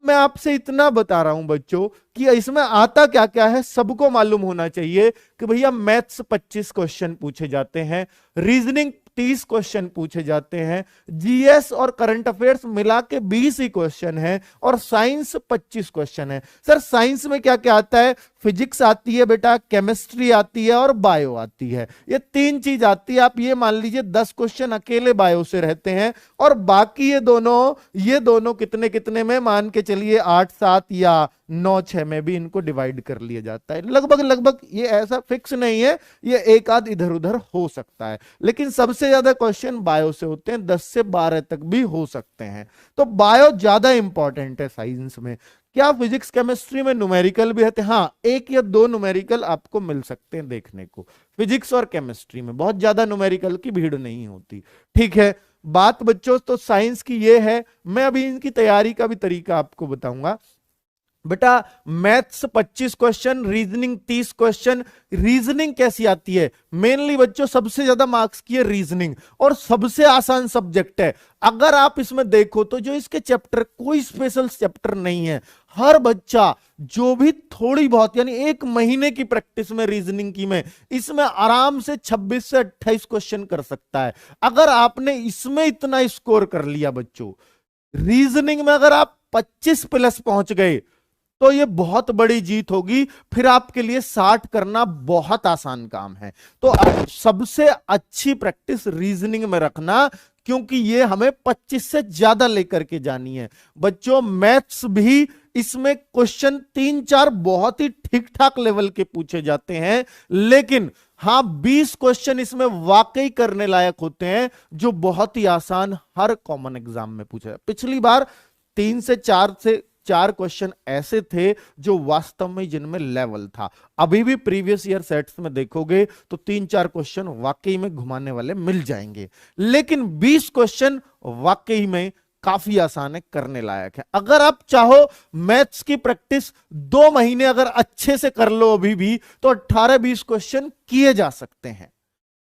मैं आपसे इतना बता रहा हूं बच्चों कि इसमें आता क्या क्या है सबको मालूम होना चाहिए कि भैया मैथ्स 25 क्वेश्चन पूछे जाते हैं, रीजनिंग 30 क्वेश्चन पूछे जाते हैं, जीएस और करंट अफेयर्स मिला के 20 ही क्वेश्चन है, और साइंस 25 क्वेश्चन है। सर साइंस में क्या क्या आता है? फिजिक्स आती है बेटा, केमिस्ट्री आती है और बायो आती है। ये तीन चीज आती है। आप ये मान लीजिए 10 क्वेश्चन अकेले बायो से रहते हैं, और बाकी ये दोनों कितने कितने में मान के चलिए 8 7 या 9 6 में भी इनको डिवाइड कर लिया जाता है। लगभग लगभग ये ऐसा फिक्स नहीं है, ये एक आध इधर उधर हो सकता है, लेकिन सबसे ज्यादा क्वेश्चन बायो से होते हैं, 10 से 12 तक भी हो सकते हैं। तो बायो ज्यादा इंपॉर्टेंट है साइंस में। क्या फिजिक्स केमिस्ट्री में न्यूमेरिकल भी रहते हैं? हाँ, एक या दो न्यूमेरिकल आपको मिल सकते हैं देखने को। फिजिक्स और केमिस्ट्री में बहुत ज्यादा न्यूमेरिकल की भीड़ नहीं होती। ठीक है, बात बच्चों तो साइंस की ये है। मैं अभी इनकी तैयारी का भी तरीका आपको बताऊंगा। बेटा maths 25 question, reasoning 30 question. Reasoning कैसी आती है? मेनली बच्चों सबसे ज्यादा मार्क्स की है रीजनिंग, और सबसे आसान सब्जेक्ट है। अगर आप इसमें देखो तो जो इसके चैप्टर, कोई स्पेशल चैप्टर नहीं है। हर बच्चा जो भी थोड़ी बहुत यानी एक महीने की प्रैक्टिस में रीजनिंग की में इसमें आराम से 26 से 28 क्वेश्चन कर सकता है। अगर आपने इसमें इतना स्कोर कर लिया बच्चों, रीजनिंग में अगर आप 25 प्लस पहुंच गए तो ये बहुत बड़ी जीत होगी। फिर आपके लिए 60 करना बहुत आसान काम है। तो अब सबसे अच्छी प्रैक्टिस रीजनिंग में रखना, क्योंकि ये हमें 25 से ज्यादा लेकर के जानी है। बच्चों मैथ्स भी इसमें क्वेश्चन 3 4 बहुत ही ठीक ठाक लेवल के पूछे जाते हैं, लेकिन हां 20 क्वेश्चन इसमें वाकई करने लायक होते हैं, जो बहुत ही आसान हर कॉमन एग्जाम में पूछा है। पिछली बार 3 से 4 क्वेश्चन ऐसे थे जो वास्तव में जिनमें लेवल था। अभी भी प्रीवियस ईयर सेट्स में देखोगे तो 3 4 क्वेश्चन वाकई में घुमाने वाले मिल जाएंगे, लेकिन 20 क्वेश्चन वाकई में काफी आसान है, करने लायक है। अगर आप चाहो मैथ्स की प्रैक्टिस 2 महीने अगर अच्छे से कर लो अभी भी, तो 18-20 क्वेश्चन किए जा सकते हैं।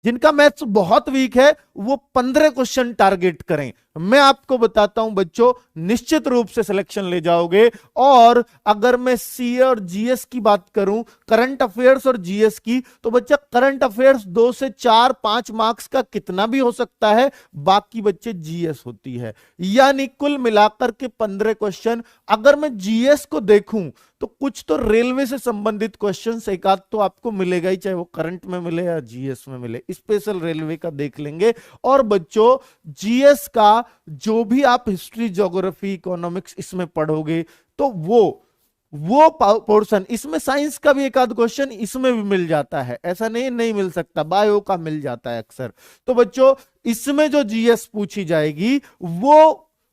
जिनका मैथ्स बहुत वीक है वो 15 क्वेश्चन टारगेट करें। मैं आपको बताता हूं बच्चों, निश्चित रूप से सिलेक्शन ले जाओगे। और अगर मैं सीए और जीएस की बात करूं, करंट अफेयर्स और जीएस की, तो बच्चा करंट अफेयर्स 2 से 4 5 मार्क्स का कितना भी हो सकता है, बाकी बच्चे जीएस होती है। यानी कुल मिलाकर के 15 क्वेश्चन। अगर मैं जीएस को देखूं तो कुछ तो रेलवे से संबंधित क्वेश्चन एक आध तो आपको मिलेगा ही, चाहे वो करंट में मिले या जीएस में मिले। स्पेशल रेलवे का देख लेंगे। और बच्चों जीएस का जो भी आप हिस्ट्री, ज्योग्राफी, इकोनॉमिक्स इसमें पढ़ोगे तो वो पोर्शन, इसमें साइंस का भी एक आध क्वेश्चन इसमें भी मिल जाता है, ऐसा नहीं मिल सकता। बायो का मिल जाता है अक्सर। तो बच्चों इसमें जो जीएस पूछी जाएगी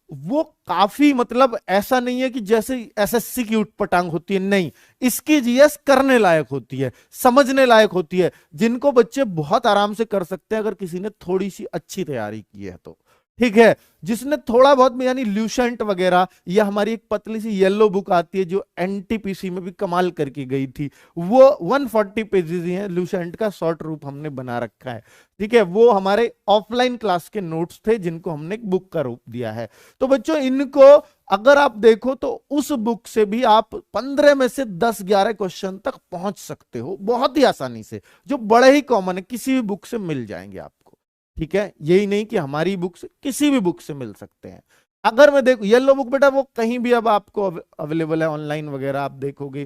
वो काफी, मतलब ऐसा नहीं है कि जैसे एसएससी की उटपटांग होती है, नहीं, इसकी जीएस करने लायक होती है, समझने लायक होती है, जिनको बच्चे बहुत आराम से कर सकते हैं अगर किसी ने थोड़ी सी अच्छी तैयारी की है तो। ठीक है, जिसने थोड़ा बहुत यानी ल्यूसेंट वगैरह, या हमारी एक पतली सी येलो बुक आती है जो एनटीपीसी में भी कमाल करके गई थी, वो 140 पेजेस ही है, ल्यूसेंट का शॉर्ट रूप हमने बना रखा है। ठीक है, वो हमारे ऑफलाइन क्लास के नोट्स थे जिनको हमने एक बुक का रूप दिया है। तो बच्चों इनको अगर आप देखो तो उस बुक से भी आप 15 में से 10-11 क्वेश्चन तक पहुंच सकते हो बहुत ही आसानी से, जो बड़े ही कॉमन है, किसी भी बुक से मिल जाएंगे आपको। ठीक है, यही नहीं कि हमारी बुक से, किसी भी बुक से मिल सकते हैं। अगर मैं देखो येलो बुक बेटा वो कहीं भी अब आपको अवेलेबल है, ऑनलाइन वगैरह आप देखोगे,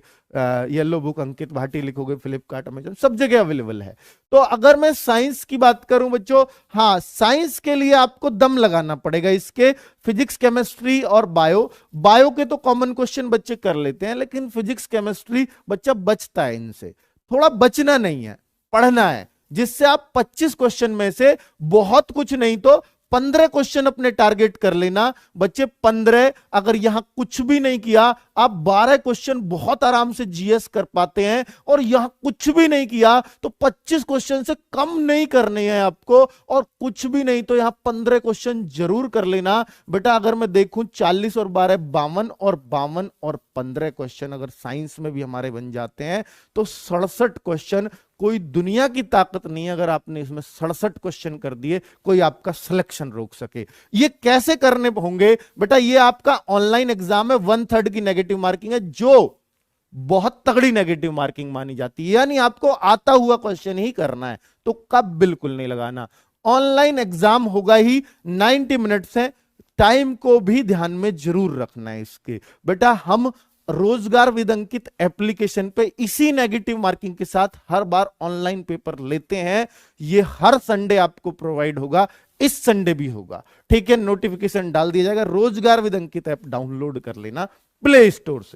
येलो बुक अंकित भाटी लिखोगे, फ्लिपकार्ट, अमेजन, सब जगह अवेलेबल है। तो अगर मैं साइंस की बात करूं बच्चों, हाँ साइंस के लिए आपको दम लगाना पड़ेगा। इसके फिजिक्स, केमिस्ट्री और बायो के तो कॉमन क्वेश्चन बच्चे कर लेते हैं, लेकिन फिजिक्स, केमिस्ट्री बच्चा बचता है इनसे। थोड़ा बचना नहीं है, पढ़ना है, जिससे आप 25 क्वेश्चन में से बहुत कुछ नहीं तो 15 क्वेश्चन अपने टारगेट कर लेना बच्चे। 15, अगर यहां कुछ भी नहीं किया आप 12 क्वेश्चन बहुत आराम से जीएस कर पाते हैं, और यहां कुछ भी नहीं किया तो 25 क्वेश्चन से कम नहीं करने हैं आपको, और कुछ भी नहीं तो यहां 15 क्वेश्चन जरूर कर लेना बेटा। अगर मैं देखूं 40 और 12 52, और 52 और 15 क्वेश्चन अगर साइंस में भी हमारे बन जाते हैं तो 67 क्वेश्चन कोई दुनिया की ताकत नहीं है अगर आपने इसमें 67 क्वेश्चन कर दिए कोई आपका सिलेक्शन रोक सके। ये कैसे करने होंगे बेटा, ये आपका ऑनलाइन एग्जाम है, 1/3 की नेगेटिव मार्किंग है, जो बहुत तगड़ी नेगेटिव मार्किंग मानी जाती है, यानी आपको आता हुआ क्वेश्चन ही करना है, तो कब बिल्कुल नहीं लगाना। ऑनलाइन एग्जाम होगा ही, 90 मिनट्स है, टाइम को भी ध्यान में जरूर रखना है इसके। बेटा हम रोजगार विद अंकित एप्लीकेशन पे इसी नेगेटिव मार्किंग के साथ हर बार ऑनलाइन पेपर लेते हैं, ये हर संडे आपको प्रोवाइड होगा, इस संडे भी होगा, ठीक है। नोटिफिकेशन डाल दिया जाएगा, रोजगार विद अंकित ऐप डाउनलोड कर लेना प्ले स्टोर से।